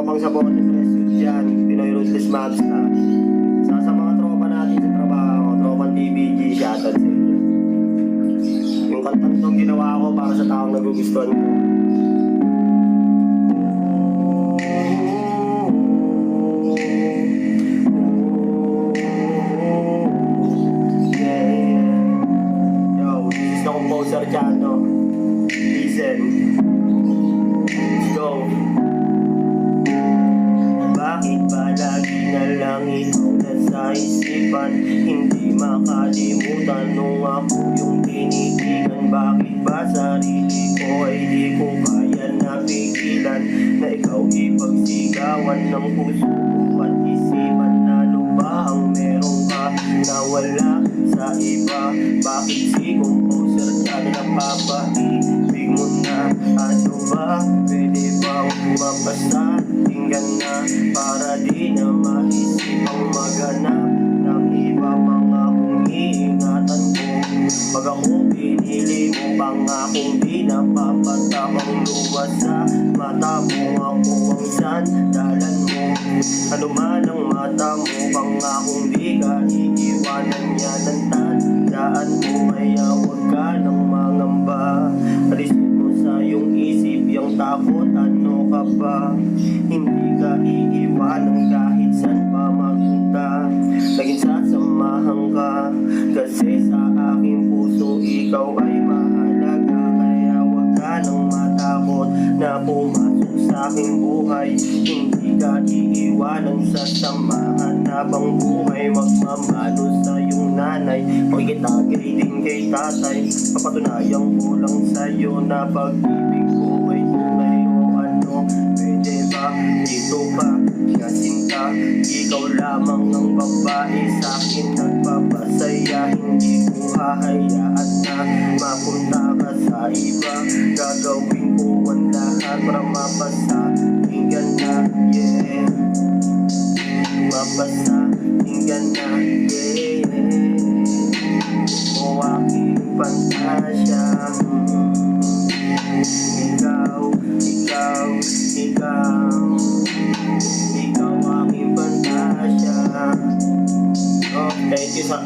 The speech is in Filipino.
tropang sabon ni Presyo dyan, Pinoy Ruthless Mobsta. Sa mga tropa natin sa trabaho, tropang TBG, shoutout sa inyo. Yung kantang itong ginawa ko para sa taong nagugustuhan ko. Composer Chano, listen, let's go. Bakit ba lagi na lang ikaw nasa isipan? Hindi makalimutan nung ako yung tinitigan. Bakit ba sarili ko ay di ko kaya napigilan? Na ikaw ipagsigawan ng puso ko at isipan. Lalo ba ang meron ka na wala sa iba? Bakit si composer Chano napapaibig mo na? Ano ba? Pwede ba mapasa? Tingnan na para di na maisip ang maganap ng iba mga kung iingatan ko. Pag ako pinili mo, pangakong di napapatabang luwas sa mata mo. Ako ang sandalan mo, ano man ang mata mo, pangakong di ka iiwanan niya ng tandaan mo. Kaya huwag ka nang mangamba, alisin mo sa iyong isip yung takot. Ano ka ba? Hindi ka iiwanan kahit saan pa magpunta. Laging sasamahan ka, kasi sa aking puso ikaw ay mahalaga. Kaya huwag ka nang matakot na pumasok sa aking buhay. Hindi ka iiwanan sa samahan habang buhay. Magmamano sa iyong nanay, pakikitagay din kay tatay. Papatunayan ko lang sa'yo na pag-ibig ko ay tunay. O ano, pwede ba dito pa kasinta? Ikaw lamang ang babae sa akin nagpapasaya. Hindi ko hahayaan na mapunta ka sa iba. Gagawin ko ang lahat para mapasa. Tingnan na, yeah, mapasa. Tingnan na, yeah, o aking pantasya. Ikaw, ikaw, ikaw, ikaw aking pantasya. Oh, thank you for